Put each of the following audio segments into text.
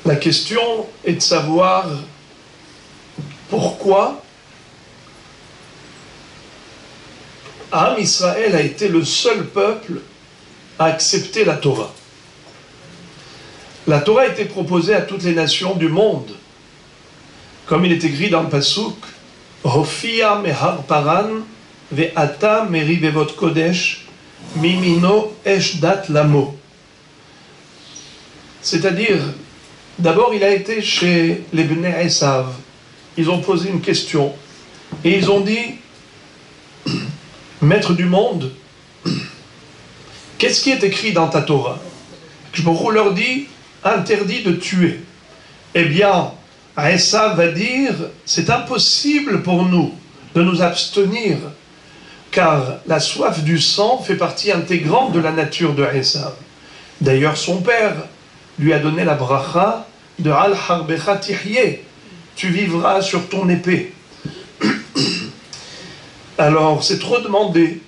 La question est de savoir pourquoi Am Israël a été le seul peuple à accepter la Torah. La Torah a été proposée à toutes les nations du monde. Comme il est écrit dans le Pasuk, Hofia mehar paran ve'ata merivevot kodesh mimino eshdat lamo. C'est-à-dire, d'abord il a été chez les Bnei Esav. Ils ont posé une question et ils ont dit, Maître du monde, qu'est-ce qui est écrit dans ta Torah? Je leur dis, interdit de tuer. Eh bien, Esav va dire, c'est impossible pour nous de nous abstenir, car la soif du sang fait partie intégrante de la nature de Esav. D'ailleurs, son père lui a donné la bracha de Al Harbecha Tihyeh, tu vivras sur ton épée. Alors, c'est trop demandé.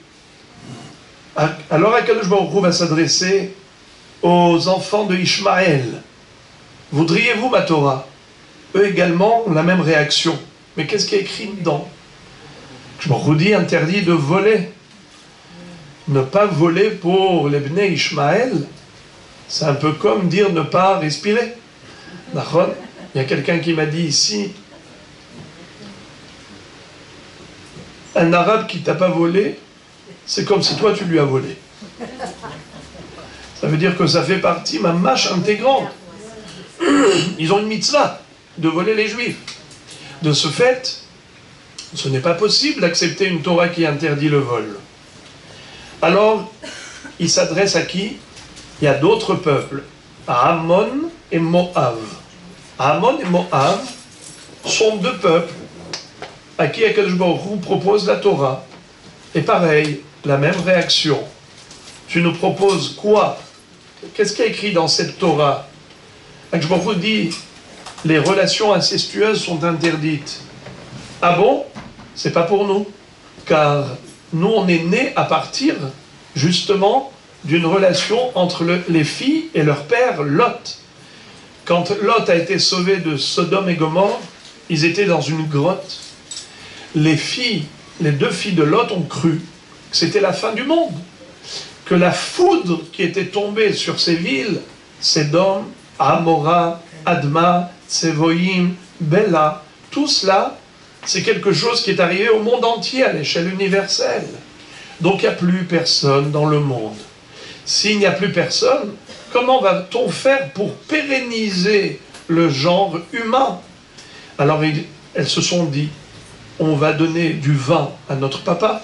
Alors, Akadosh Baruch Hu va s'adresser aux enfants de Ishmaël. Voudriez-vous ma Torah? Eux également ont la même réaction. Mais qu'est-ce qui est écrit dedans? Je me redis, interdit de voler. Ne pas voler pour les Bnei Ishmaël, c'est un peu comme dire ne pas respirer. D'accord? Il y a quelqu'un qui m'a dit ici, un arabe qui t'a pas volé, c'est comme si toi tu lui as volé. Ça veut dire que ça fait partie, ma mâche intégrante. Ils ont une mitzvah de voler les juifs. De ce fait, ce n'est pas possible d'accepter une Torah qui interdit le vol. Alors, il s'adresse à qui? Il y a d'autres peuples, à Ammon et Moab. Ammon et Moab sont deux peuples à qui Akadosh Baruch Hu propose la Torah. Et pareil, la même réaction. Tu nous proposes quoi? Qu'est-ce qui est écrit dans cette Torah? Akadosh Baruch Hu dit, les relations incestueuses sont interdites. Ah bon? C'est pas pour nous. Car nous, on est nés à partir, justement, d'une relation entre les filles et leur père, Lot. Quand Lot a été sauvé de Sodome et Gomorrhe, ils étaient dans une grotte. Les deux filles de Lot ont cru que c'était la fin du monde, que la foudre qui était tombée sur ces villes, Sédom, Amora, Adma, Tsevoïm, Béla, tout cela, c'est quelque chose qui est arrivé au monde entier, à l'échelle universelle. Donc il n'y a plus personne dans le monde. S'il n'y a plus personne, comment va-t-on faire pour pérenniser le genre humain? Alors elles se sont dit, on va donner du vin à notre papa,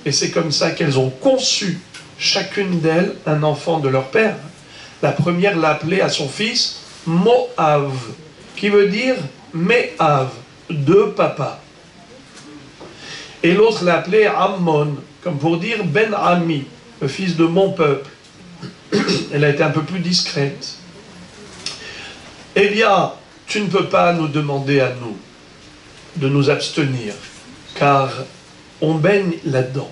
et c'est comme ça qu'elles ont conçu, chacune d'elles, un enfant de leur père. La première l'a appelé à son fils Moav, qui veut dire Me'av, deux papas. Et l'autre l'a appelé Ammon, comme pour dire Ben Ami, le fils de mon peuple. Elle a été un peu plus discrète. Eh bien, tu ne peux pas nous demander à nous de nous abstenir, car on baigne là-dedans.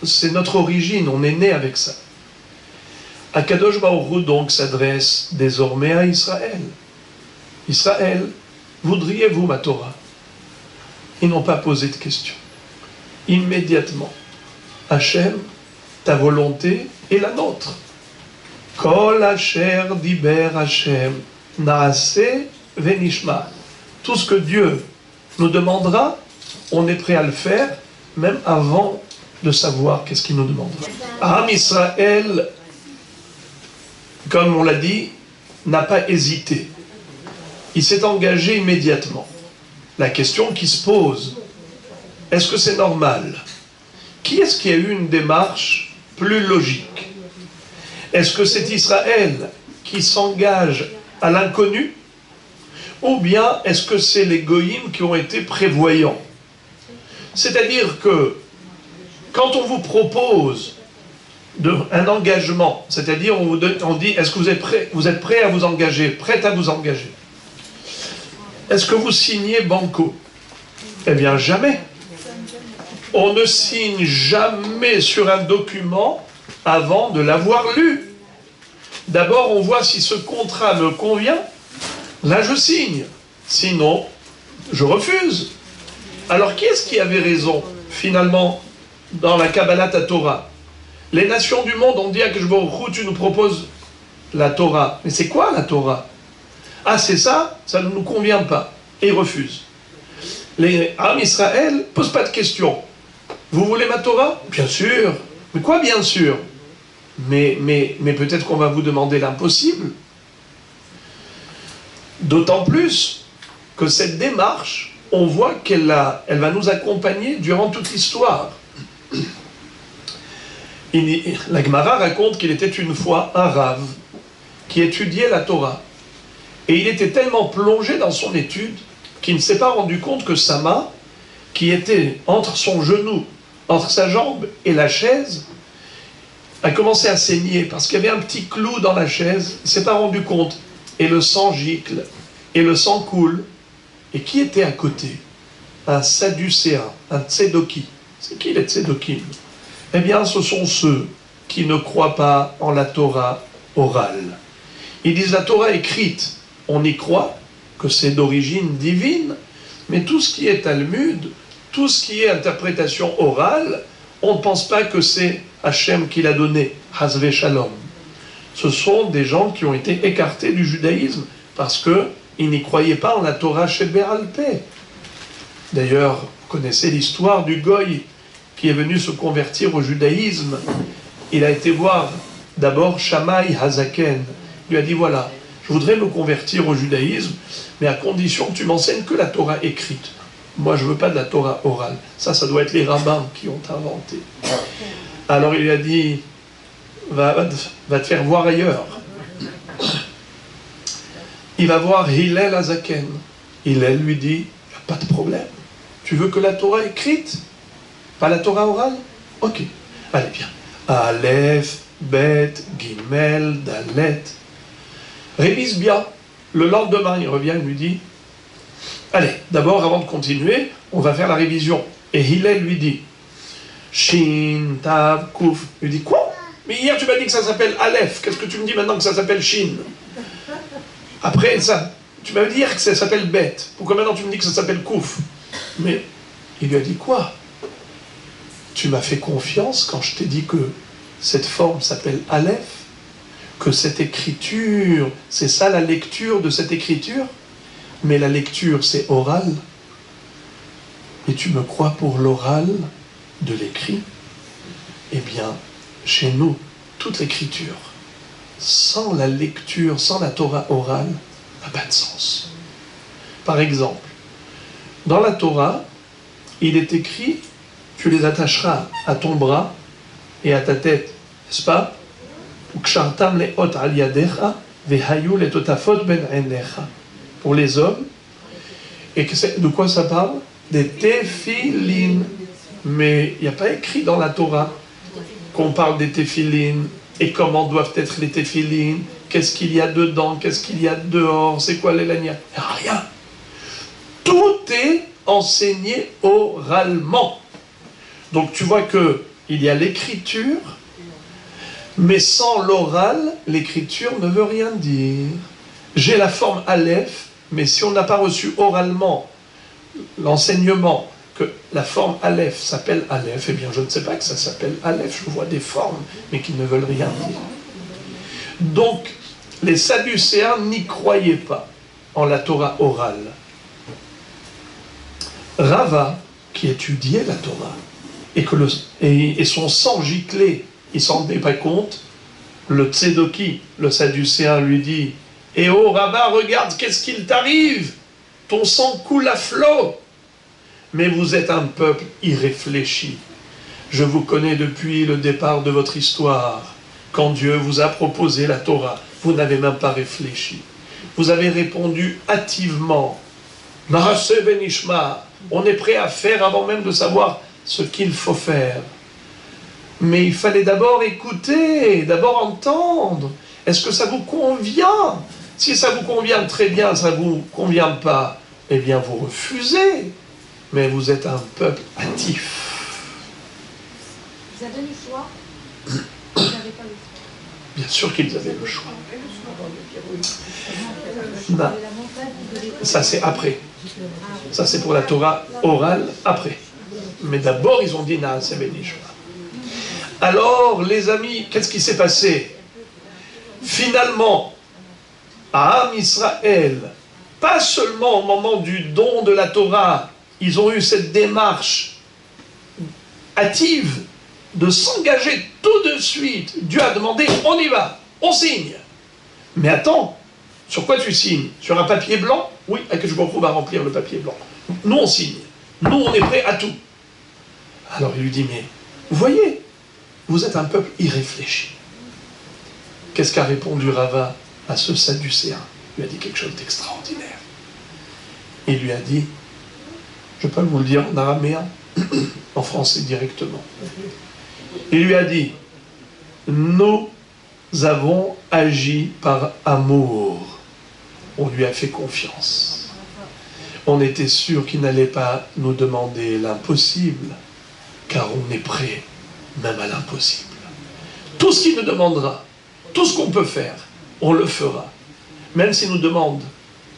C'est notre origine, on est né avec ça. Akadosh Baruch Hu donc s'adresse désormais à Israël. Israël, voudriez-vous ma Torah? Ils n'ont pas posé de question. Immédiatement, Hachem, ta volonté est la nôtre. Kol asher diber Hachem, naase venishma. Tout ce que Dieu nous demandera, on est prêt à le faire, même avant de savoir qu'est-ce qu'il nous demandera. Am Israël, comme on l'a dit, n'a pas hésité. Il s'est engagé immédiatement. La question qui se pose, est-ce que c'est normal? Qui est-ce qui a eu une démarche plus logique? Est-ce que c'est Israël qui s'engage à l'inconnu? Ou bien est-ce que c'est les goïms qui ont été prévoyants? C'est-à-dire que quand on vous propose un engagement, c'est-à-dire on dit est-ce que vous êtes prêt à vous engager, prête à vous engager? Est-ce que vous signez banco? Eh bien jamais. On ne signe jamais sur un document avant de l'avoir lu. D'abord, on voit si ce contrat me convient. là je signe. Sinon, je refuse. Alors qui est-ce qui avait raison, finalement, dans la Kabbalat Torah? Les nations du monde ont dit à Akadosh Baruch Hu, tu nous proposes la Torah. Mais c'est quoi la Torah? Ah, c'est ça? Ça ne nous convient pas. Et ils refusent. Les Am Israël ne posent pas de questions. Vous voulez ma Torah? Bien sûr. Mais quoi bien sûr? Mais peut-être qu'on va vous demander l'impossible. D'autant plus que cette démarche, on voit elle va nous accompagner durant toute l'histoire. La Gemara raconte qu'il était une fois un rave qui étudiait la Torah. Et il était tellement plongé dans son étude qu'il ne s'est pas rendu compte que sa main, qui était entre son genou, entre sa jambe et la chaise, a commencé à saigner parce qu'il y avait un petit clou dans la chaise. Il ne s'est pas rendu compte. Et le sang gicle, et le sang coule. Et qui était à côté? Un sadducéen, un tzedoki. C'est qui les tzedokim? Eh bien, ce sont ceux qui ne croient pas en la Torah orale. Ils disent la Torah écrite, on y croit que c'est d'origine divine, mais tout ce qui est Talmud, tout ce qui est interprétation orale, on ne pense pas que c'est Hachem qui l'a donné, Hasve Shalom. Ce sont des gens qui ont été écartés du judaïsme parce qu'ils n'y croyaient pas en la Torah Shebe'al Peh. D'ailleurs, vous connaissez l'histoire du Goy qui est venu se convertir au judaïsme. Il a été voir d'abord Shammai Hazaken. Il lui a dit, voilà, je voudrais me convertir au judaïsme, mais à condition que tu m'enseignes que la Torah écrite. Moi, je ne veux pas de la Torah orale. Ça doit être les rabbins qui ont inventé. Alors il lui a dit, va te faire voir ailleurs. Il va voir Hillel Hazaken. Hillel lui dit, il n'y a pas de problème. Tu veux que la Torah écrite, pas la Torah orale? Ok. Allez, bien. Aleph, Bet, Gimel, Dalet. Révise bien. Le lendemain, il revient et lui dit, allez, d'abord, avant de continuer, on va faire la révision. Et Hillel lui dit, Shin, Tav, Kuf. Il lui dit, quoi? Mais hier, tu m'as dit que ça s'appelle Aleph. Qu'est-ce que tu me dis maintenant que ça s'appelle Shin? Après, ça, tu m'avais dit hier que ça s'appelle Bet. Pourquoi maintenant tu me dis que ça s'appelle Kuf? Mais il lui a dit quoi? Tu m'as fait confiance quand je t'ai dit que cette forme s'appelle Aleph, que cette écriture, c'est ça la lecture de cette écriture, mais la lecture c'est oral, et tu me crois pour l'oral de l'écrit? Eh bien, chez nous, toute l'écriture, sans la lecture, sans la Torah orale, n'a pas de sens. Par exemple, dans la Torah, il est écrit, tu les attacheras à ton bras et à ta tête, n'est-ce pas? Pour les hommes. Et de quoi ça parle? Des téphilines. Mais il n'y a pas écrit dans la Torah qu'on parle des téphilines et comment doivent être les téphilines, qu'est-ce qu'il y a dedans, qu'est-ce qu'il y a dehors, c'est quoi les lanières. Il n'y a rien. Tout est enseigné oralement. Donc tu vois qu'il y a l'écriture, mais sans l'oral, l'écriture ne veut rien dire. J'ai la forme Aleph, mais si on n'a pas reçu oralement l'enseignement que la forme Aleph s'appelle Aleph, eh bien je ne sais pas que ça s'appelle Aleph, je vois des formes, mais qui ne veulent rien dire. Donc, les Sadducéens n'y croyaient pas en la Torah orale. Rava, qui étudiait la Torah, et son sang giclait, il ne s'en rendait pas compte, le Tzedoki, le Sadducéen, lui dit, « Eh oh Rava, regarde, qu'est-ce qu'il t'arrive? Ton sang coule à flot. Mais vous êtes un peuple irréfléchi. Je vous connais depuis le départ de votre histoire. Quand Dieu vous a proposé la Torah, vous n'avez même pas réfléchi. Vous avez répondu hâtivement. Naase benishma. On est prêt à faire avant même de savoir ce qu'il faut faire. Mais il fallait d'abord écouter, d'abord entendre. Est-ce que ça vous convient? Si ça vous convient, très bien. Ça ne vous convient pas, eh bien vous refusez. Mais vous êtes un peuple hâtif. Vous avez le choix? Vous n'avez pas le choix. Bien sûr qu'ils avaient le choix. Non. Ça c'est après. Ça c'est pour la Torah orale après. Mais d'abord ils ont dit Naaseh Benishma. Alors les amis, qu'est-ce qui s'est passé? Finalement, à Am Israël, pas seulement au moment du don de la Torah, ils ont eu cette démarche hâtive de s'engager tout de suite. Dieu a demandé, on y va, on signe. Mais attends, sur quoi tu signes? Sur un papier blanc? Oui, Akadosh Baruch Hu va remplir le papier blanc. Nous on signe, nous on est prêts à tout. Alors il lui dit, mais vous voyez, vous êtes un peuple irréfléchi. Qu'est-ce qu'a répondu Rava à ce Sadducéen? Il lui a dit quelque chose d'extraordinaire. Il lui a dit, je peux vous le dire en araméen, en français directement. Il lui a dit, nous avons agi par amour. On lui a fait confiance. On était sûr qu'il n'allait pas nous demander l'impossible, car on est prêt même à l'impossible. Tout ce qu'il nous demandera, tout ce qu'on peut faire, on le fera. Même s'il nous demande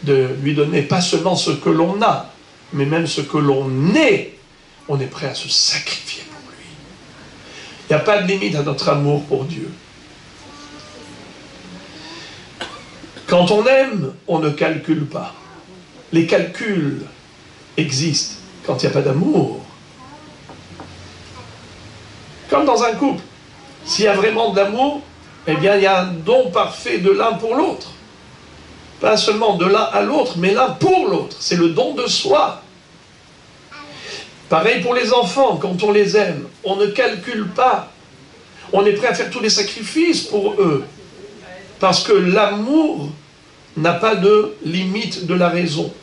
de lui donner pas seulement ce que l'on a, mais même ce que l'on est, on est prêt à se sacrifier pour lui. Il n'y a pas de limite à notre amour pour Dieu. Quand on aime, on ne calcule pas. Les calculs existent quand il n'y a pas d'amour. Comme dans un couple. S'il y a vraiment de l'amour, eh bien il y a un don parfait de l'un pour l'autre. Pas seulement de l'un à l'autre, mais l'un pour l'autre. C'est le don de soi. Pareil pour les enfants, quand on les aime, on ne calcule pas. On est prêt à faire tous les sacrifices pour eux. Parce que l'amour n'a pas de limite de la raison.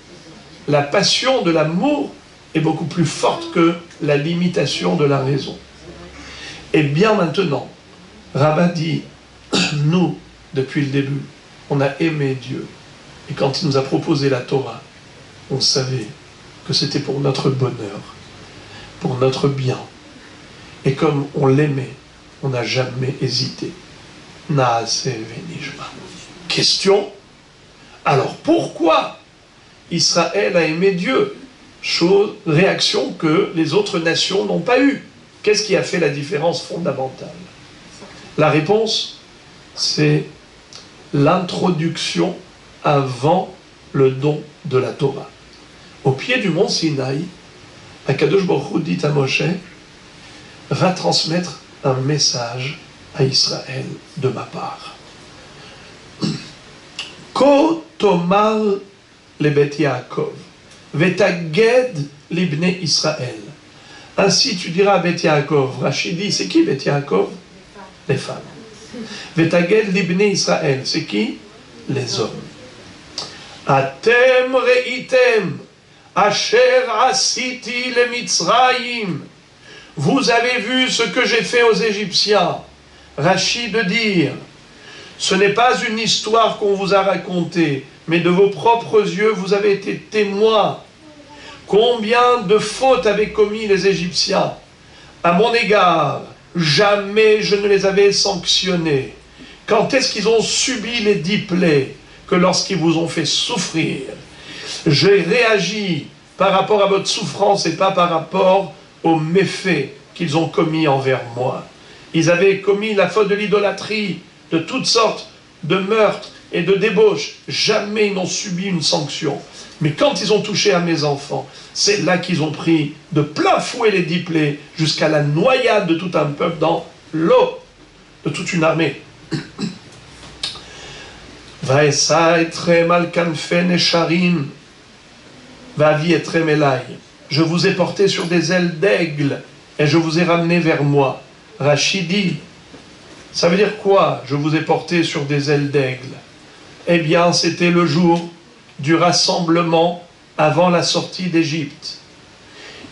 La passion de l'amour est beaucoup plus forte que la limitation de la raison. Et bien maintenant, Rava dit, nous, depuis le début, on a aimé Dieu. Et quand il nous a proposé la Torah, on savait que c'était pour notre bonheur, pour notre bien. Et comme on l'aimait, on n'a jamais hésité. Naaseh Benishma. Question. Alors pourquoi Israël a aimé Dieu? Réaction que les autres nations n'ont pas eue. Qu'est-ce qui a fait la différence fondamentale? La réponse, c'est l'introduction avant le don de la Torah. Au pied du mont Sinaï, Akadosh Baruch Hu dit à Moshe, va transmettre un message à Israël de ma part. Ko tomar lebet Yaakov, vetaged libnei Israël. Ainsi tu diras à Bet Yaakov. Rachid dit, c'est qui Bet Yaakov? Les femmes. Vetaged libnei Israël, c'est qui? Les hommes. Atem reitem, asher asiti le Mitzrayim. Vous avez vu ce que j'ai fait aux Égyptiens. Rachid de dire, ce n'est pas une histoire qu'on vous a racontée, mais de vos propres yeux, vous avez été témoins. Combien de fautes avaient commis les Égyptiens à mon égard? Jamais je ne les avais sanctionnés. Quand est-ce qu'ils ont subi les 10 plaies? Que lorsqu'ils vous ont fait souffrir. J'ai réagi par rapport à votre souffrance et pas par rapport aux méfaits qu'ils ont commis envers moi. Ils avaient commis la faute de l'idolâtrie, de toutes sortes de meurtres et de débauches. Jamais ils n'ont subi une sanction. Mais quand ils ont touché à mes enfants, c'est là qu'ils ont pris de plein fouet les 10 plaies, jusqu'à la noyade de tout un peuple dans l'eau de toute une armée. Je vous ai porté sur des ailes d'aigle et je vous ai ramené vers moi. Rachid dit, ça veut dire quoi? Je vous ai porté sur des ailes d'aigle. Eh bien, c'était le jour du rassemblement avant la sortie d'Égypte.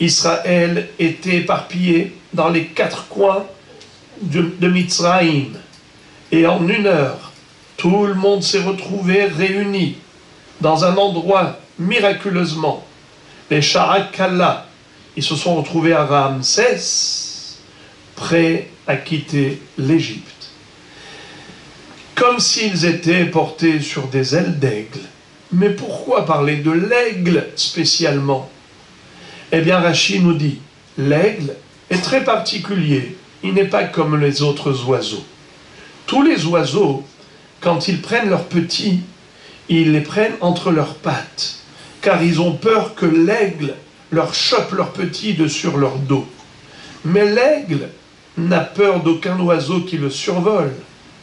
Israël était éparpillé dans les 4 coins de Mitzrayim. Et en 1 heure, tout le monde s'est retrouvé réuni dans un endroit miraculeusement. Les Sharakalla, ils se sont retrouvés à Ramsès, prêts à quitter l'Égypte. comme s'ils étaient portés sur des ailes d'aigle. Mais pourquoi parler de l'aigle spécialement? Eh bien, Rachi nous dit, l'aigle est très particulier, il n'est pas comme les autres oiseaux. Tous les oiseaux, quand ils prennent leurs petits, ils les prennent entre leurs pattes, car ils ont peur que l'aigle leur chope leurs petits de sur leur dos. Mais l'aigle n'a peur d'aucun oiseau qui le survole,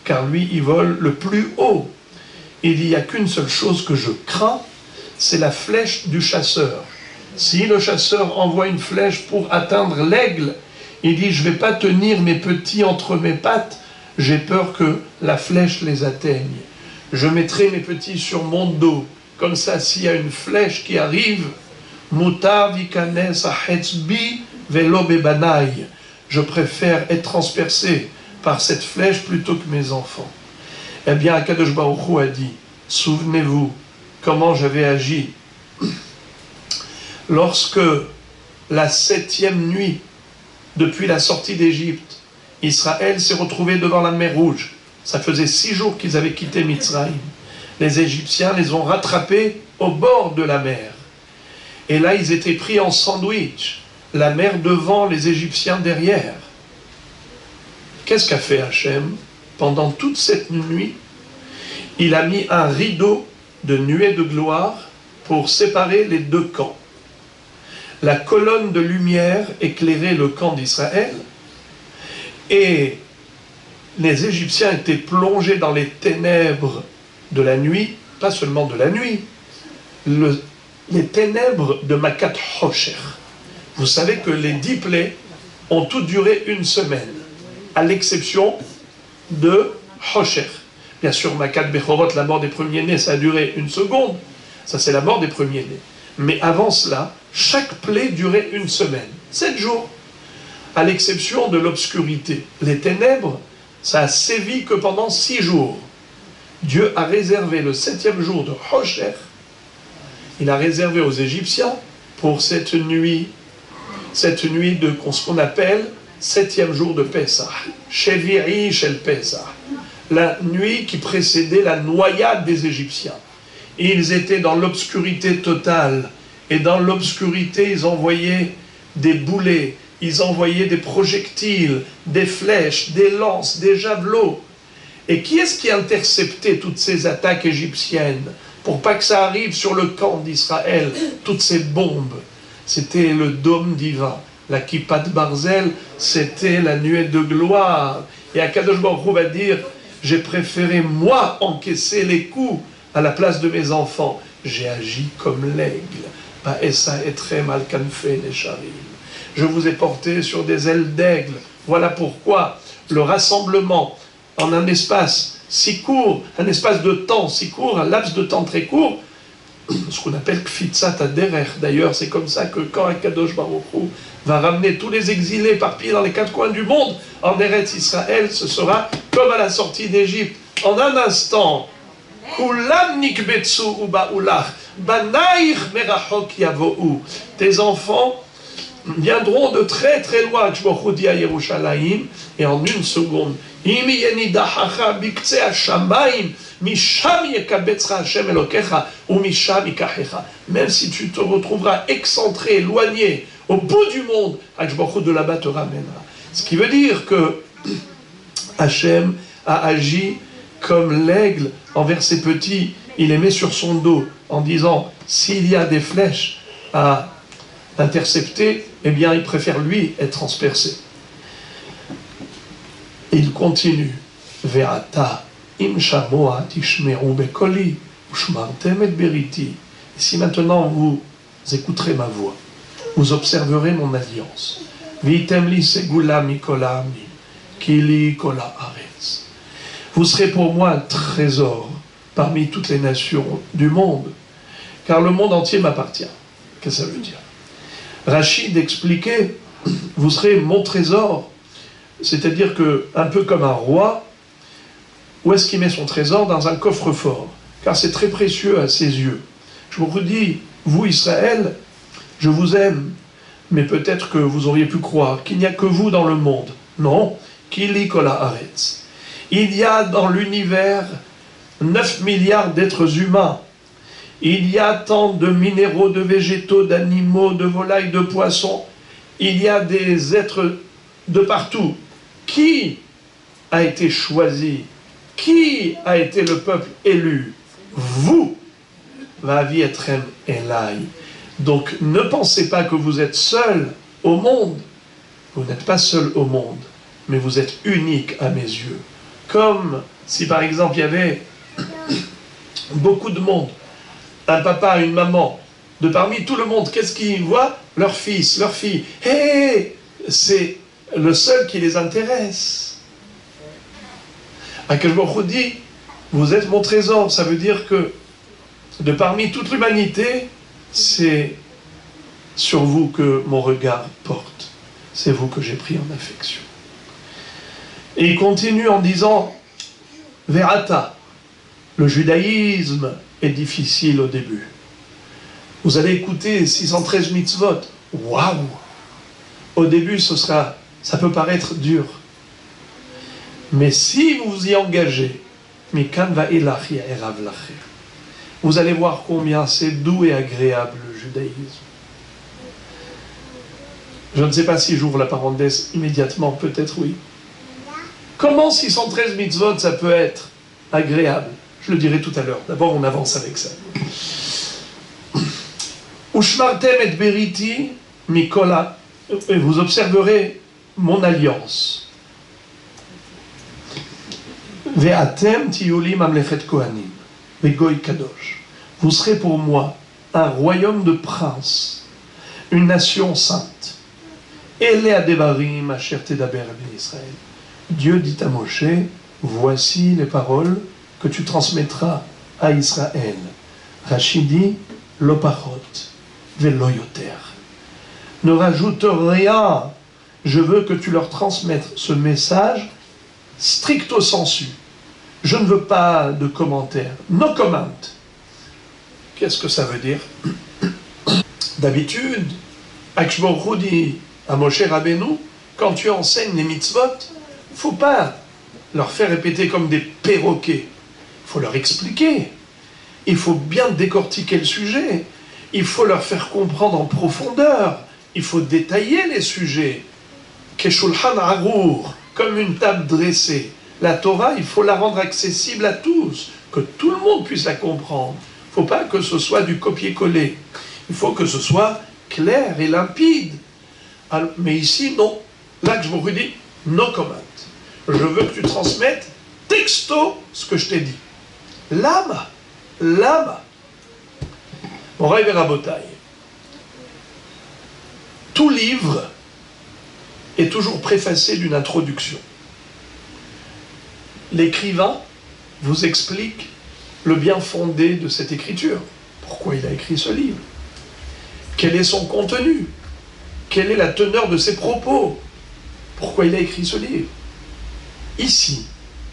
car lui, il vole le plus haut. Il n'y a qu'une seule chose que je crains, c'est la flèche du chasseur. Si le chasseur envoie une flèche pour atteindre l'aigle, il dit « je ne vais pas tenir mes petits entre mes pattes, j'ai peur que la flèche les atteigne. Je mettrai mes petits sur mon dos, comme ça s'il y a une flèche qui arrive, mutar vikanes ahetzbi velo bebanai. Je préfère être transpercé par cette flèche plutôt que mes enfants. » Eh bien, Akadosh Baruch Hu a dit, souvenez-vous comment j'avais agi lorsque la 7e nuit, depuis la sortie d'Égypte, Israël s'est retrouvé devant la mer Rouge. Ça faisait 6 jours qu'ils avaient quitté Mitzrayim. Les Égyptiens les ont rattrapés au bord de la mer. Et là, ils étaient pris en sandwich. La mer devant, les Égyptiens derrière. Qu'est-ce qu'a fait Hachem? Pendant toute cette nuit, il a mis un rideau de nuée de gloire pour séparer les deux camps. La colonne de lumière éclairait le camp d'Israël et les Égyptiens étaient plongés dans les ténèbres de la nuit, pas seulement de la nuit, les ténèbres de Makat Hosher. Vous savez que les 10 plaies ont toutes duré 1 semaine, à l'exception de Hosher. Bien sûr, Makat Bechorot, la mort des premiers-nés, ça a duré 1 seconde. Ça, c'est la mort des premiers-nés. Mais avant cela, chaque plaie durait 1 semaine, 7 jours, à l'exception de l'obscurité. Les ténèbres, ça a sévi que pendant 6 jours. Dieu a réservé le 7e jour de Hosher, il a réservé aux Égyptiens pour cette nuit de ce qu'on appelle 7e jour de Pessah, Shevi'i Shel Pessah, la nuit qui précédait la noyade des Égyptiens. Et ils étaient dans l'obscurité totale, et dans l'obscurité, ils envoyaient des boulets, ils envoyaient des projectiles, des flèches, des lances, des javelots. Et qui est-ce qui interceptait toutes ces attaques égyptiennes pour pas que ça arrive sur le camp d'Israël, toutes ces bombes? C'était le dôme divin. La Kippat Barzel, c'était la nuée de gloire. Et Akadosh Baruch Hu va dire, j'ai préféré moi encaisser les coups à la place de mes enfants. J'ai agi comme l'aigle. Je vous ai porté sur des ailes d'aigle. Voilà pourquoi le rassemblement en un espace si court, un espace de temps si court, un laps de temps très court, ce qu'on appelle Kfitzat Aderer. D'ailleurs, c'est comme ça que quand Akadosh Baruch Hu va ramener tous les exilés éparpillés dans les 4 coins du monde en Eretz Israël, ce sera comme à la sortie d'Égypte. En un instant, Kulam nikbetsu ubaulach, banaich merachok yavohu. Tes enfants viendront de très très loin, Baruch Hu dit à Yerushalayim, et en 1 seconde, Imi yenidachacha biktse hashamayim, misham yekabetzra Hashem elokecha, ou misham yikachecha. Même si tu te retrouveras excentré, éloigné, au bout du monde, Baruch Hu de là-bas te ramènera. Ce qui veut dire que Hashem a agi comme l'aigle envers ses petits. Il les met sur son dos en disant, s'il y a des flèches à intercepter, eh bien il préfère lui être transpercé. Il continue, Ve'ata im shamoa tishme'u bekoli ushmartem et beriti. Si maintenant vous écouterez ma voix, vous observerez mon alliance. Vitem li segula mikola ami, kili kola aretz. Vous serez pour moi un trésor parmi toutes les nations du monde, car le monde entier m'appartient. Qu'est-ce que ça veut dire? Rachid expliquait, vous serez mon trésor, c'est-à-dire que, un peu comme un roi, où est-ce qu'il met son trésor? Dans un coffre-fort, car c'est très précieux à ses yeux. Je vous dis, vous Israël, je vous aime, mais peut-être que vous auriez pu croire qu'il n'y a que vous dans le monde. Non, Kili Kola Aretz. Il y a dans l'univers 9 milliards d'êtres humains. Il y a tant de minéraux, de végétaux, d'animaux, de volailles, de poissons. Il y a des êtres de partout. Qui a été choisi? Qui a été le peuple élu? Vous, Vavi Etrem Elai. Donc ne pensez pas que vous êtes seul au monde. Vous n'êtes pas seul au monde, mais vous êtes unique à mes yeux. Comme si par exemple il y avait beaucoup de monde, un papa, une maman, de parmi tout le monde, qu'est-ce qu'ils voient? Leur fils, leur fille. Hé, c'est le seul qui les intéresse. Akadosh Baruch Hu dit, vous êtes mon trésor. Ça veut dire que de parmi toute l'humanité, c'est sur vous que mon regard porte. C'est vous que j'ai pris en affection. Et il continue en disant, Verata, le judaïsme est difficile au début. Vous allez écouter 613 mitzvot. Waouh! Au début, ça peut paraître dur. Mais si vous vous y engagez, vous allez voir combien c'est doux et agréable le judaïsme. Je ne sais pas si j'ouvre la parenthèse immédiatement, peut-être oui. Comment 613 mitzvot, ça peut être agréable? Je le dirai tout à l'heure. D'abord, on avance avec ça. Ushmartem et beriti mikola. Vous observerez mon alliance. Ve'atem tiyuli mamlechet kohanim. Ve'goy kadosh. Vous serez pour moi un royaume de princes, une nation sainte. Ele adevarim asher tedaber ben Israël. Dieu dit à Moshe, voici les paroles que tu transmettras à Israël. Rachidi lo pachot ve'lo yoter. Ne rajoute rien. Je veux que tu leur transmettes ce message stricto sensu. Je ne veux pas de commentaires. No comment. Qu'est-ce que ça veut dire? D'habitude, Akadosh Baruch Hu dit à Moshe Rabbeinu, quand tu enseignes les mitzvot, il ne faut pas leur faire répéter comme des perroquets. Il faut leur expliquer. Il faut bien décortiquer le sujet. Il faut leur faire comprendre en profondeur. Il faut détailler les sujets. Keshulchan Arour, comme une table dressée. La Torah, il faut la rendre accessible à tous, que tout le monde puisse la comprendre. Il ne faut pas que ce soit du copier-coller. Il faut que ce soit clair et limpide. Alors, mais ici, non. Là, que je vous redis, no comment. Je veux que tu transmettes texto ce que je t'ai dit. Lama. Mon rêve est rabotaille. Tout livre est toujours préfacé d'une introduction. L'écrivain vous explique le bien fondé de cette écriture. Pourquoi il a écrit ce livre? Quel est son contenu? Quelle est la teneur de ses propos? Pourquoi il a écrit ce livre? Ici,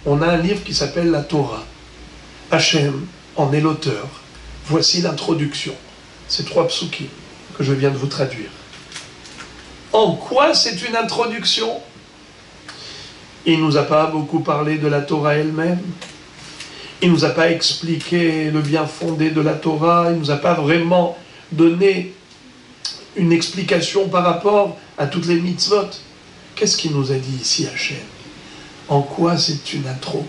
on a un livre qui s'appelle la Torah. Hachem en est l'auteur. Voici l'introduction. Ces 3 psukim que je viens de vous traduire. En quoi c'est une introduction? Il ne nous a pas beaucoup parlé de la Torah elle-même. Il ne nous a pas expliqué le bien fondé de la Torah. Il ne nous a pas vraiment donné une explication par rapport à toutes les mitzvot. Qu'est-ce qu'il nous a dit ici, Hachem? En quoi c'est une intro?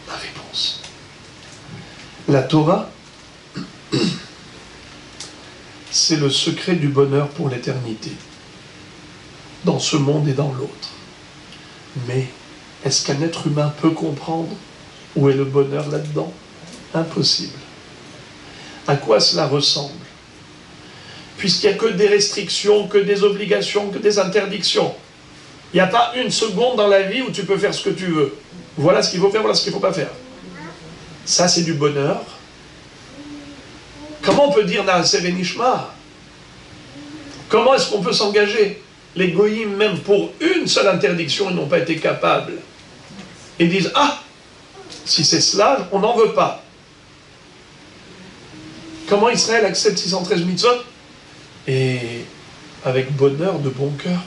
La réponse. La Torah, c'est le secret du bonheur pour l'éternité, dans ce monde et dans l'autre. Mais est-ce qu'un être humain peut comprendre où est le bonheur là-dedans? Impossible. À quoi cela ressemble? Puisqu'il n'y a que des restrictions, que des obligations, que des interdictions. Il n'y a pas une seconde dans la vie où tu peux faire ce que tu veux. Voilà ce qu'il faut faire, voilà ce qu'il ne faut pas faire. Ça, c'est du bonheur. Comment on peut dire Na'aseh Venishma? Comment est-ce qu'on peut s'engager? Les goyim, même pour une seule interdiction, ils n'ont pas été capables. Ils disent, ah, si c'est cela, on n'en veut pas. Comment Israël accepte 613 mitzvot? Et avec bonheur, de bon cœur.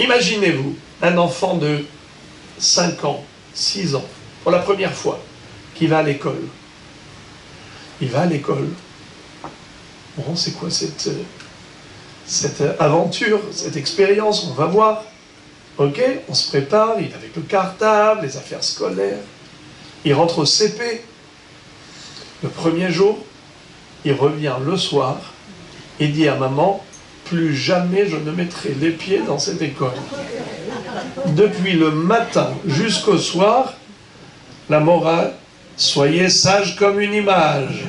Imaginez-vous un enfant de 5 ans, 6 ans, pour la première fois, qui va à l'école. Il va à l'école. Bon, c'est quoi cette aventure, cette expérience? On va voir. Ok, on se prépare, il est avec le cartable, les affaires scolaires. Il rentre au CP. Le premier jour, il revient le soir et dit à maman, plus jamais je ne mettrai les pieds dans cette école. Depuis le matin jusqu'au soir, la morale, soyez sage comme une image.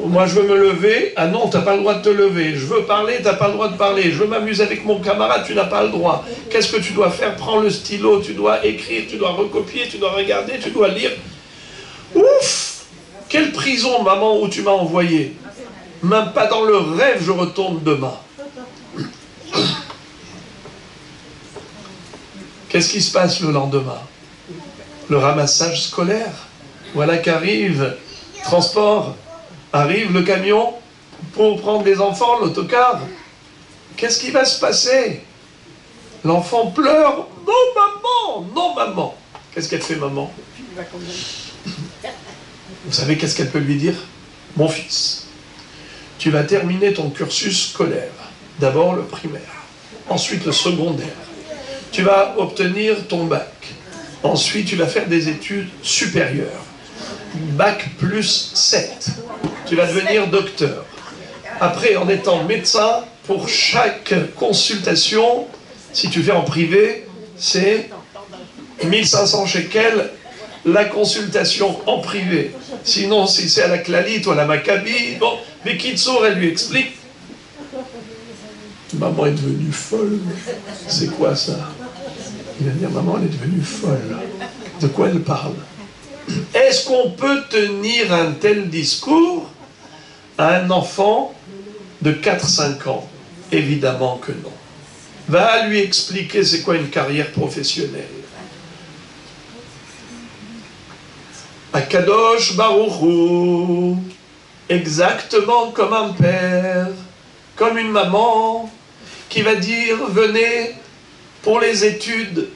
Moi je veux me lever, ah non, t'as pas le droit de te lever. Je veux parler, t'as pas le droit de parler. Je veux m'amuser avec mon camarade, tu n'as pas le droit. Qu'est-ce que tu dois faire? Prends le stylo, tu dois écrire, tu dois recopier, tu dois regarder, tu dois lire. Ouf! Quelle prison, maman, où tu m'as envoyé. Même pas dans le rêve, je retourne demain. Qu'est-ce qui se passe le lendemain? Le ramassage scolaire. Voilà qu'arrive, transport, arrive le camion pour prendre les enfants, l'autocar. Qu'est-ce qui va se passer? L'enfant pleure. Non maman, non maman. Qu'est-ce qu'elle fait maman? Vous savez qu'est-ce qu'elle peut lui dire? Mon fils, tu vas terminer ton cursus scolaire. D'abord le primaire, ensuite le secondaire. Tu vas obtenir ton bac. Ensuite, tu vas faire des études supérieures. Bac plus 7. Tu vas devenir docteur. Après, en étant médecin, pour chaque consultation, si tu fais en privé, c'est 1500 shekels la consultation en privé. Sinon, si c'est à la Clalit ou à la Maccabi, bon, mais Kitsour, elle lui explique. Maman est devenue folle. C'est quoi ça? Il va dire, maman, elle est devenue folle. De quoi elle parle? Est-ce qu'on peut tenir un tel discours à un enfant de 4-5 ans? Évidemment que non. Va lui expliquer c'est quoi une carrière professionnelle. Akadosh Baruch Hu, exactement comme un père, comme une maman, qui va dire, venez pour les études,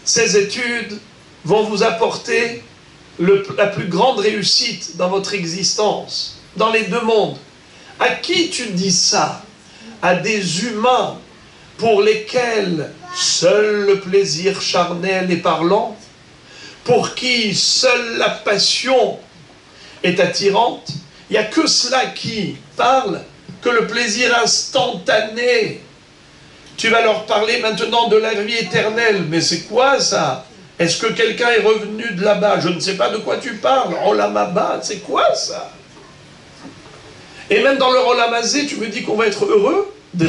ces études vont vous apporter la plus grande réussite dans votre existence, dans les deux mondes. À qui tu dis ça? À des humains pour lesquels seul le plaisir charnel est parlant, pour qui seule la passion est attirante. Il n'y a que cela qui parle, que le plaisir instantané. Tu vas leur parler maintenant de la vie éternelle. Mais c'est quoi ça? Est-ce que quelqu'un est revenu de là-bas? Je ne sais pas de quoi tu parles. Olam haba, c'est quoi ça? Et même dans le Olam hazé, tu me dis qu'on va être heureux? Mais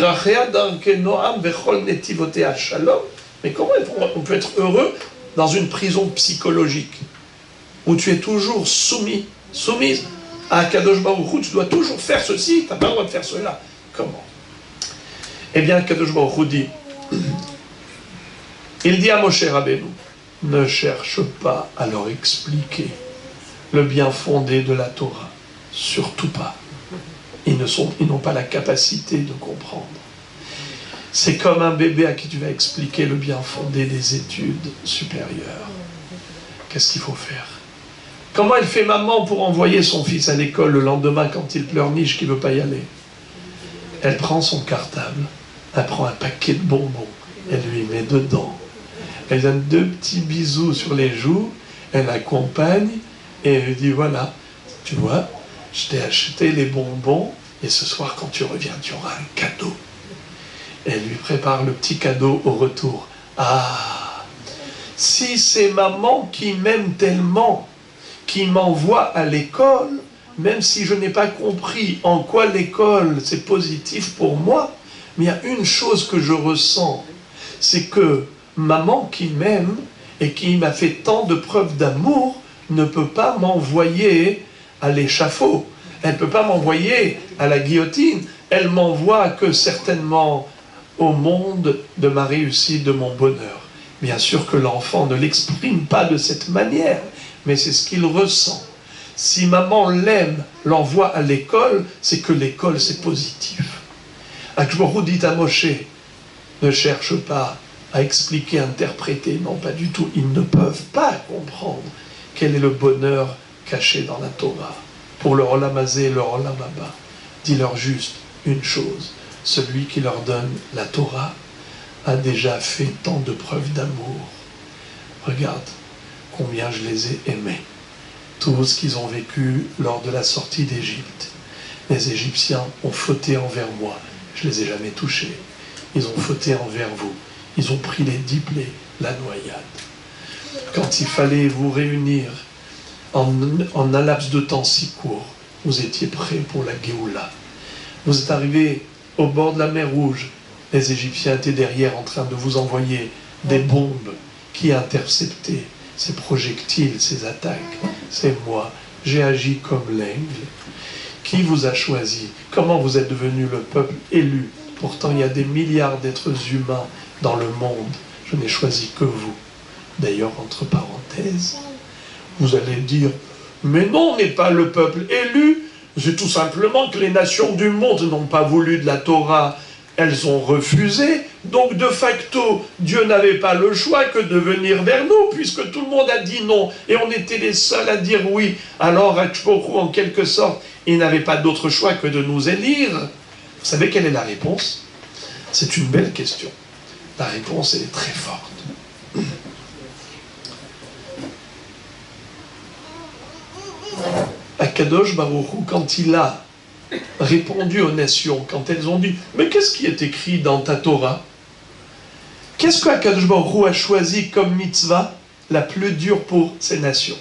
comment on peut être heureux dans une prison psychologique où tu es toujours soumise à Kadosh Baruch Hu, tu dois toujours faire ceci, tu n'as pas le droit de faire cela. Comment? Eh bien, Kadosh Baruch Hu dit, il dit à Moshe Rabbeinu, ne cherche pas à leur expliquer le bien fondé de la Torah, surtout pas. Ils n'ont pas la capacité de comprendre. C'est comme un bébé à qui tu vas expliquer le bien fondé des études supérieures. Qu'est-ce qu'il faut faire? Comment elle fait maman pour envoyer son fils à l'école le lendemain quand il pleurniche qu'il ne veut pas y aller? Elle prend son cartable, elle prend un paquet de bonbons, elle lui met dedans. Elle donne 2 petits bisous sur les joues, elle l'accompagne et elle lui dit, voilà, tu vois, je t'ai acheté les bonbons et ce soir quand tu reviens, tu auras un cadeau. Elle lui prépare le petit cadeau au retour. Ah, si c'est maman qui m'aime tellement, qui m'envoie à l'école, même si je n'ai pas compris en quoi l'école c'est positif pour moi, mais il y a une chose que je ressens, c'est que maman qui m'aime et qui m'a fait tant de preuves d'amour ne peut pas m'envoyer à l'échafaud. Elle ne peut pas m'envoyer à la guillotine. Elle m'envoie que certainement au monde de ma réussite, de mon bonheur. Bien sûr que l'enfant ne l'exprime pas de cette manière, mais c'est ce qu'il ressent. Si maman l'aime, l'envoie à l'école, c'est que l'école c'est positif. Akshborou dit à Moshe, ne cherche pas à expliquer, interpréter. Non, pas du tout. Ils ne peuvent pas comprendre quel est le bonheur caché dans la Torah. Pour le Olam Hazé et le Olam Haba, dis-leur juste une chose. Celui qui leur donne la Torah a déjà fait tant de preuves d'amour. Regarde combien je les ai aimés. Tout ce qu'ils ont vécu lors de la sortie d'Égypte. Les Égyptiens ont fauté envers moi. Je ne les ai jamais touchés. Ils ont fauté envers vous. Ils ont pris les 10 plaies, la noyade. Quand il fallait vous réunir en un laps de temps si court, vous étiez prêts pour la Géoula. Vous êtes arrivés au bord de la mer Rouge. Les Égyptiens étaient derrière en train de vous envoyer des bombes qui interceptaient ces projectiles, ces attaques. C'est moi. J'ai agi comme l'aigle. Qui vous a choisi? Comment vous êtes devenu le peuple élu? Pourtant, il y a des milliards d'êtres humains dans le monde. Je n'ai choisi que vous. D'ailleurs, entre parenthèses, vous allez dire, mais non, on n'est pas le peuple élu. C'est tout simplement que les nations du monde n'ont pas voulu de la Torah. Elles ont refusé. Donc, de facto, Dieu n'avait pas le choix que de venir vers nous, puisque tout le monde a dit non. Et on était les seuls à dire oui. Alors, Hachpochou, en quelque sorte, il n'avait pas d'autre choix que de nous élire. Vous savez quelle est la réponse? C'est une belle question. La réponse, elle est très forte. Akadosh Baruch Hu, quand il a répondu aux nations, quand elles ont dit « Mais qu'est-ce qui est écrit dans ta Torah ?» Qu'est-ce que Akadosh Baruch Hu a choisi comme mitzvah la plus dure pour ces nations?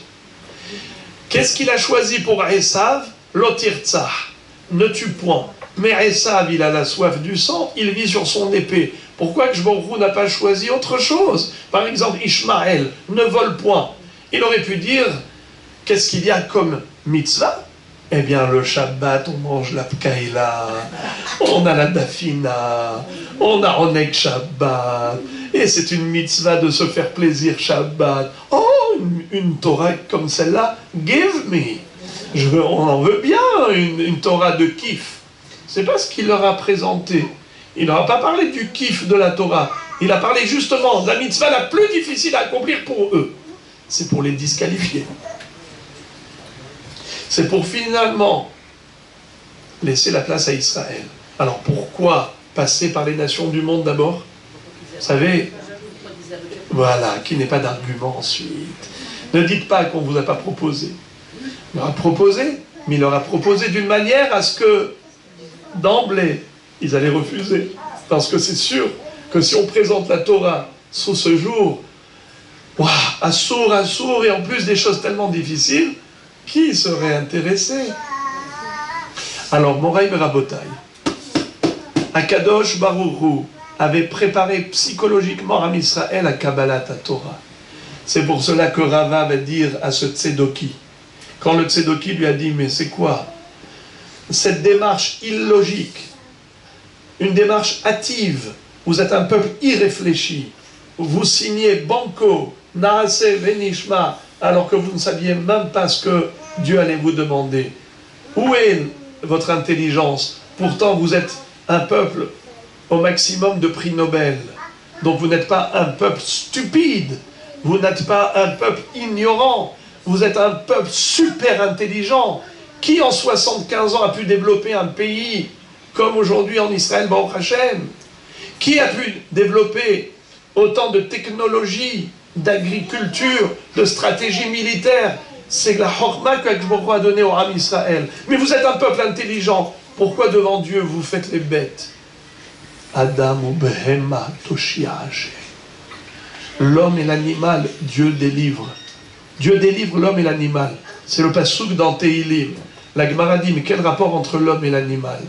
Qu'est-ce qu'il a choisi pour Esav? Lotirtzah, ne tue point. Mais Esav, il a la soif du sang, il vit sur son épée. Pourquoi Akadosh Baruch Hu n'a pas choisi autre chose? Par exemple, Ishmaël, ne vole point. Il aurait pu dire, qu'est-ce qu'il y a comme mitzvah? Eh bien, le Shabbat, on mange la pkaïla, on a la dafina, on a Oneg Shabbat, et c'est une mitzvah de se faire plaisir Shabbat. Oh, une Torah comme celle-là, give me. On en veut bien, une Torah de kiff. C'est pas ce qu'il leur a présenté. Il n'aura pas parlé du kiff de la Torah. Il a parlé justement de la mitzvah la plus difficile à accomplir pour eux. C'est pour les disqualifier. C'est pour finalement laisser la place à Israël. Alors pourquoi passer par les nations du monde d'abord? Vous savez, voilà, qu'il n'y ait pas d'argument ensuite. Ne dites pas qu'on ne vous a pas proposé. Il leur a proposé, mais il leur a proposé d'une manière à ce que, d'emblée, ils allaient refuser. Parce que c'est sûr que si on présente la Torah sous ce jour, waouh, assour, et en plus des choses tellement difficiles, qui serait intéressé? Alors, Moraï Rabotai, Akadosh Baruch Hu avait préparé psychologiquement Am Israël à Kabbalat Torah. C'est pour cela que Rava va dire à ce Tzedoki, quand le Tzedoki lui a dit, mais c'est quoi cette démarche illogique, une démarche hâtive, vous êtes un peuple irréfléchi, vous signez banco, naase venishma, alors que vous ne saviez même pas ce que Dieu allait vous demander. Où est votre intelligence? Pourtant, vous êtes un peuple au maximum de prix Nobel. Donc vous n'êtes pas un peuple stupide, vous n'êtes pas un peuple ignorant, vous êtes un peuple super intelligent. Qui en 75 ans a pu développer un pays comme aujourd'hui en Israël, Baruch Hashem? Qui a pu développer autant de technologies, d'agriculture, de stratégie militaire? C'est la chorma que Baruch a donnée au Ham Israël. Mais vous êtes un peuple intelligent. Pourquoi devant Dieu vous faites les bêtes? Adam ou Behema Toshiach. L'homme et l'animal, Dieu délivre. Dieu délivre l'homme et l'animal. C'est le passouk dans Tehilim. La Gemara dit, mais quel rapport entre l'homme et l'animal?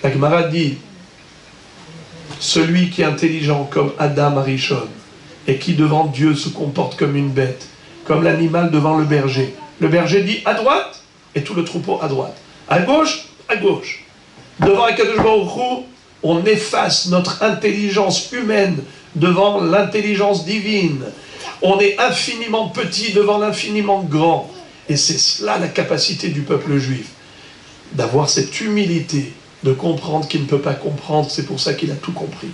La Gemara dit, celui qui est intelligent comme Adam Arishon, et qui devant Dieu se comporte comme une bête, comme l'animal devant le berger. Le berger dit à droite, et tout le troupeau à droite. À gauche, à gauche. Devant Akadosh Baruch Hu, on efface notre intelligence humaine devant l'intelligence divine. On est infiniment petit devant l'infiniment grand. Et c'est cela la capacité du peuple juif, d'avoir cette humilité, de comprendre qu'il ne peut pas comprendre, c'est pour ça qu'il a tout compris.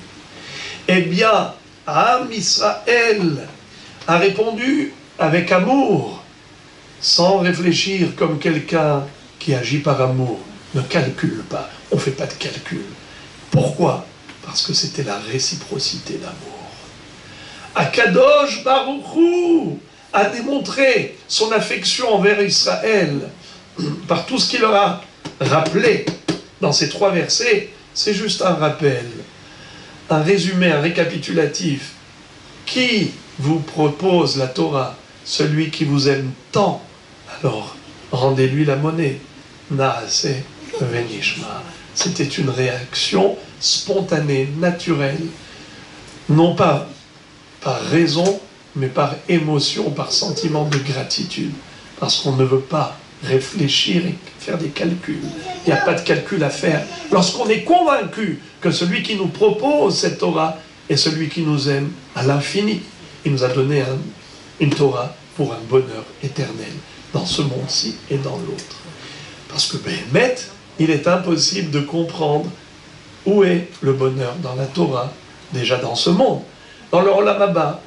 Eh bien, Am Israël a répondu avec amour, sans réfléchir comme quelqu'un qui agit par amour. Ne calcule pas, on ne fait pas de calcul. Pourquoi? Parce que c'était la réciprocité d'amour. Akadosh Baruch Hu a démontré son affection envers Israël par tout ce qu'il leur a rappelé dans ces 3 versets. C'est juste un rappel, un résumé, un récapitulatif. Qui vous propose la Torah? Celui qui vous aime tant. Alors, rendez-lui la monnaie. Naase venishma. C'était une réaction spontanée, naturelle, non pas par raison, mais par émotion, par sentiment de gratitude. Parce qu'on ne veut pas réfléchir et faire des calculs. Il n'y a pas de calcul à faire. Lorsqu'on est convaincu que celui qui nous propose cette Torah est celui qui nous aime à l'infini. Il nous a donné une Torah pour un bonheur éternel, dans ce monde-ci et dans l'autre. Parce que, Béhémet, il est impossible de comprendre où est le bonheur dans la Torah, déjà dans ce monde. Dans le Olam Haba,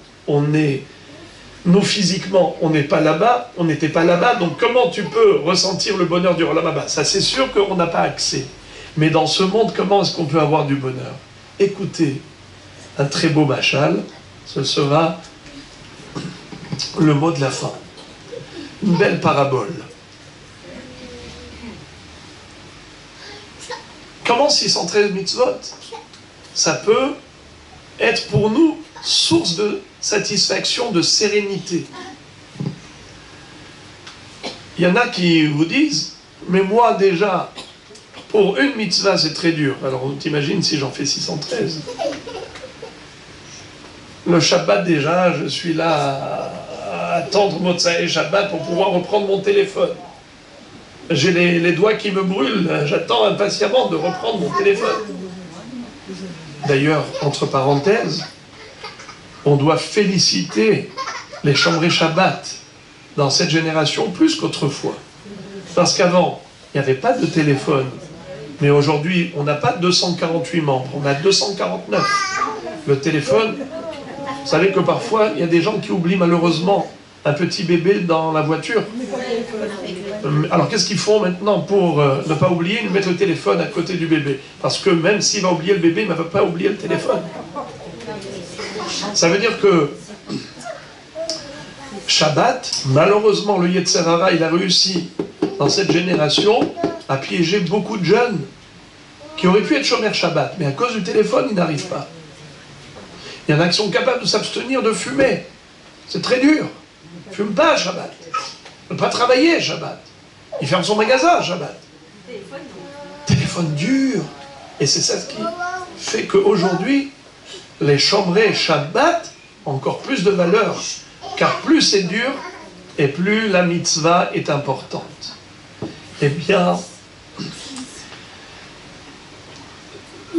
nous physiquement, on n'est pas là-bas, on n'était pas là-bas, donc comment tu peux ressentir le bonheur du Olam Haba? Ça, c'est sûr qu'on n'a pas accès. Mais dans ce monde, comment est-ce qu'on peut avoir du bonheur? Écoutez, un très beau machal, ce sera le mot de la fin. Une belle parabole. Comment 613 mitzvot, ça peut être pour nous source de satisfaction, de sérénité. Il y en a qui vous disent, mais moi déjà, pour une mitzvah c'est très dur. Alors on t'imagine si j'en fais 613. Le Shabbat déjà, je suis là à attendre Motsai et Shabbat pour pouvoir reprendre mon téléphone. J'ai les doigts qui me brûlent, j'attends impatiemment de reprendre mon téléphone. D'ailleurs, entre parenthèses, on doit féliciter les Shomrei Shabbat dans cette génération plus qu'autrefois. Parce qu'avant, il n'y avait pas de téléphone. Mais aujourd'hui, on n'a pas 248 membres, on a 249. Le téléphone, vous savez que parfois, il y a des gens qui oublient malheureusement un petit bébé dans la voiture. Alors qu'est-ce qu'ils font maintenant pour ne pas oublier? Ils mettent le téléphone à côté du bébé. Parce que même s'il va oublier le bébé, il ne va pas oublier le téléphone. Ça veut dire que Shabbat, malheureusement, le Yetzer Hara, il a réussi dans cette génération à piéger beaucoup de jeunes qui auraient pu être chômeurs Shabbat, mais à cause du téléphone, ils n'arrivent pas. Il y en a qui sont capables de s'abstenir de fumer. C'est très dur. Ils ne fument pas Shabbat. Ils ne peuvent pas travailler Shabbat. Il ferme son magasin Shabbat. Téléphone dur. Et c'est ça qui fait qu'aujourd'hui, les Shomrei Shabbat ont encore plus de valeur. Car plus c'est dur, et plus la mitzvah est importante. Eh bien,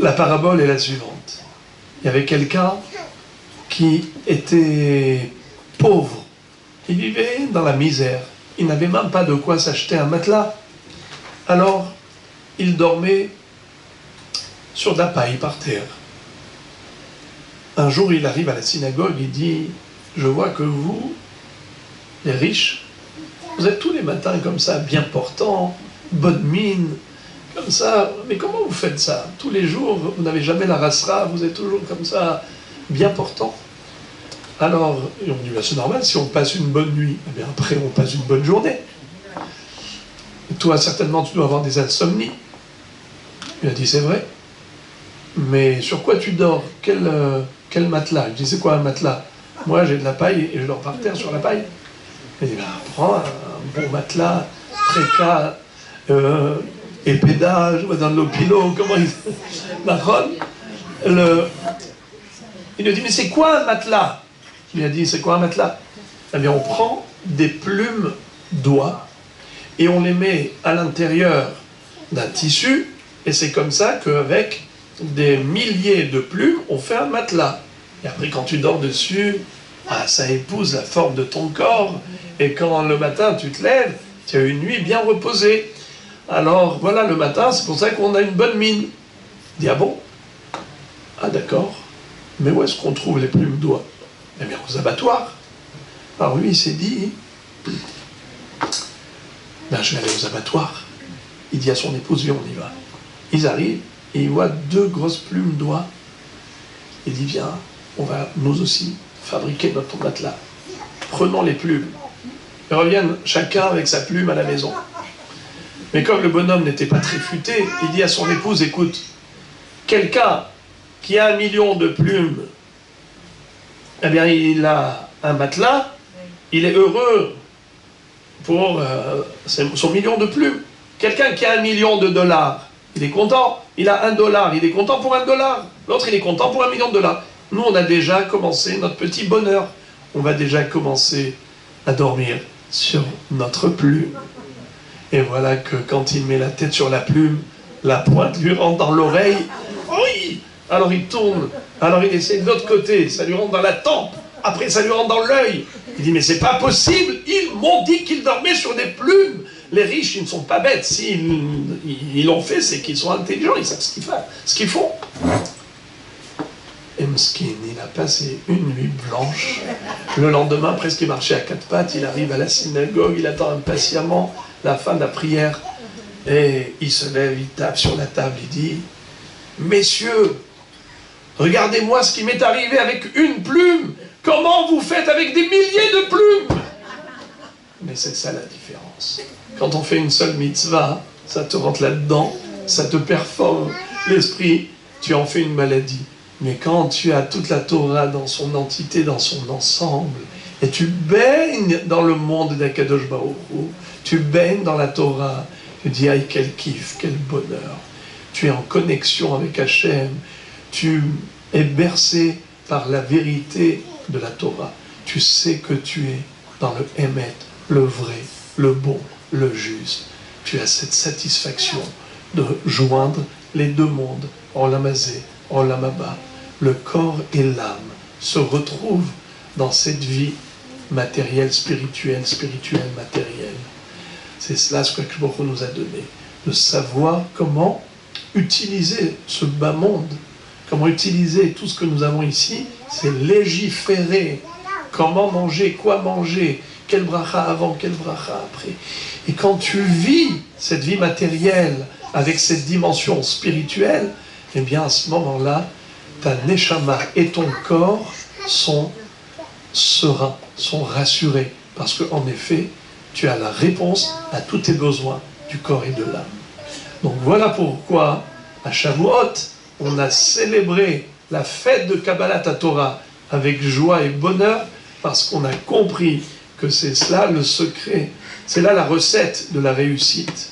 la parabole est la suivante. Il y avait quelqu'un qui était pauvre. Il vivait dans la misère. Il n'avait même pas de quoi s'acheter un matelas. Alors, il dormait sur de la paille par terre. Un jour, il arrive à la synagogue, il dit « Je vois que vous, les riches, vous êtes tous les matins comme ça, bien portants, bonne mine, comme ça. Mais comment vous faites ça? Tous les jours, vous n'avez jamais la rasra, vous êtes toujours comme ça, bien portant. » Alors, on dit « C'est normal, si on passe une bonne nuit, eh bien après on passe une bonne journée. Et toi, certainement, tu dois avoir des insomnies. » Il a dit « C'est vrai. Mais sur quoi tu dors? Quel matelas? » Il dit « C'est quoi un matelas? Moi, j'ai de la paille et je dors par terre sur la paille. » Il dit « Prends un bon matelas, préca, épéda, je vois dans l'opilo, comment il... » Il lui dit « Mais c'est quoi un matelas? » Il lui a dit « C'est quoi un matelas? » Eh bien, on prend des plumes d'oie et on les met à l'intérieur d'un tissu, et c'est comme ça qu'avec des milliers de plumes, on fait un matelas. Et après, quand tu dors dessus, ça épouse la forme de ton corps, et quand le matin tu te lèves, tu as une nuit bien reposée. Alors voilà, le matin, c'est pour ça qu'on a une bonne mine. Il dit « Ah bon? Ah d'accord. Mais où est-ce qu'on trouve les plumes d'oie? Eh bien, aux abattoirs. Alors lui, il s'est dit, ben, je vais aller aux abattoirs. Il dit à son épouse, viens, on y va. Ils arrivent, et ils voient 2 grosses plumes d'oie. Il dit, viens, on va nous aussi fabriquer notre matelas. Prenons les plumes. Ils reviennent chacun avec sa plume à la maison. Mais comme le bonhomme n'était pas très futé, il dit à son épouse, écoute, quelqu'un qui a 1 million de plumes, eh bien, il a un matelas, il est heureux pour son million de plumes. Quelqu'un qui a 1 million de dollars, il est content. Il a $1, il est content pour $1. L'autre, il est content pour $1 million. Nous, on a déjà commencé notre petit bonheur. On va déjà commencer à dormir sur notre plume. Et voilà que quand il met la tête sur la plume, la pointe lui rentre dans l'oreille. Oui! Alors il tourne, alors il essaie de l'autre côté, ça lui rentre dans la tempe, après ça lui rentre dans l'œil. Il dit, mais c'est pas possible, ils m'ont dit qu'ils dormaient sur des plumes. Les riches, ils ne sont pas bêtes. S'ils l'ont fait, c'est qu'ils sont intelligents, ils savent ce qu'ils font. Et Mskin, il a passé une nuit blanche. Le lendemain, presque il marchait à 4 pattes, il arrive à la synagogue, il attend impatiemment la fin de la prière. Et il se lève, il tape sur la table, il dit, messieurs, regardez-moi ce qui m'est arrivé avec une plume. Comment vous faites avec des milliers de plumes? Mais c'est ça la différence. Quand on fait une seule mitzvah, ça te rentre là-dedans, ça te performe l'esprit, tu en fais une maladie. Mais quand tu as toute la Torah dans son entité, dans son ensemble, et tu baignes dans le monde d'Akadosh Baruch Hu, tu baignes dans la Torah, tu dis, aïe, quel kiff, quel bonheur. Tu es en connexion avec Hachem, tu es bercé par la vérité de la Torah. Tu sais que tu es dans le Emet, le vrai, le bon, le juste. Tu as cette satisfaction de joindre les 2 mondes, Olam Hazé, Olam Haba. Le corps et l'âme se retrouvent dans cette vie matérielle, spirituelle, matérielle. C'est cela ce que Akadosh Baruch Hu nous a donné, de savoir comment utiliser ce bas monde, comment utiliser tout ce que nous avons ici, c'est légiférer. Comment manger, quoi manger, quel bracha avant, quel bracha après. Et quand tu vis cette vie matérielle avec cette dimension spirituelle, eh bien à ce moment-là, ta neshama et ton corps sont sereins, sont rassurés. Parce qu'en effet, tu as la réponse à tous tes besoins du corps et de l'âme. Donc voilà pourquoi, à Shavuot, on a célébré la fête de Kabbalat Torah avec joie et bonheur, parce qu'on a compris que c'est cela le secret, c'est là la recette de la réussite.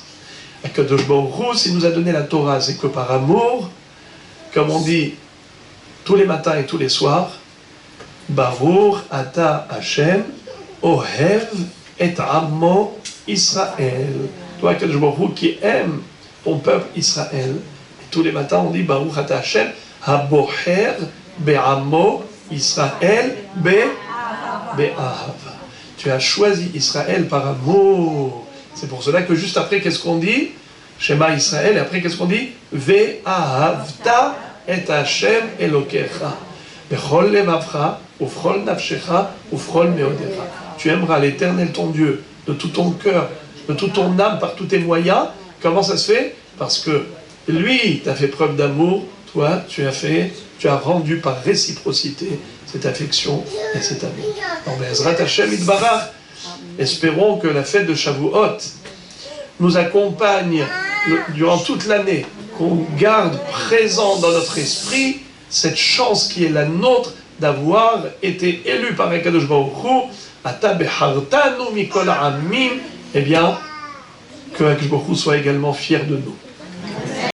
Akadosh Baruch Hu, s'il nous a donné la Torah, c'est que par amour, comme on dit tous les matins et tous les soirs, Baruch Ata Hashem, Ohev et Ammo Israël. Toi, Akadosh Baruch Hu, qui aime ton peuple Israël. Et tous les matins, on dit Baruch Ata Hashem, Haboher Be'ammo Israël Be'ahav. Tu as choisi Israël par amour. C'est pour cela que juste après, qu'est-ce qu'on dit? Shema Israël, et après, qu'est-ce qu'on dit? Ve'ahavta et Hashem Elokecha. Bechol levavcha, ufchol nafshecha, ufchol meodecha. Tu aimeras l'Éternel ton Dieu de tout ton cœur, de toute ton âme, par tous tes moyens. Comment ça se fait? Parce que lui t'a fait preuve d'amour, toi, tu as rendu par réciprocité cette affection et cet amour. Donc, Bezrat Hashem Itbarach, espérons que la fête de Shavuot nous accompagne durant toute l'année, qu'on garde présent dans notre esprit cette chance qui est la nôtre d'avoir été élu par Akadosh Baruch Hu, Ata behartanu mikol ha'amim, eh bien, que Akadosh Baruch Hu soit également fier de nous.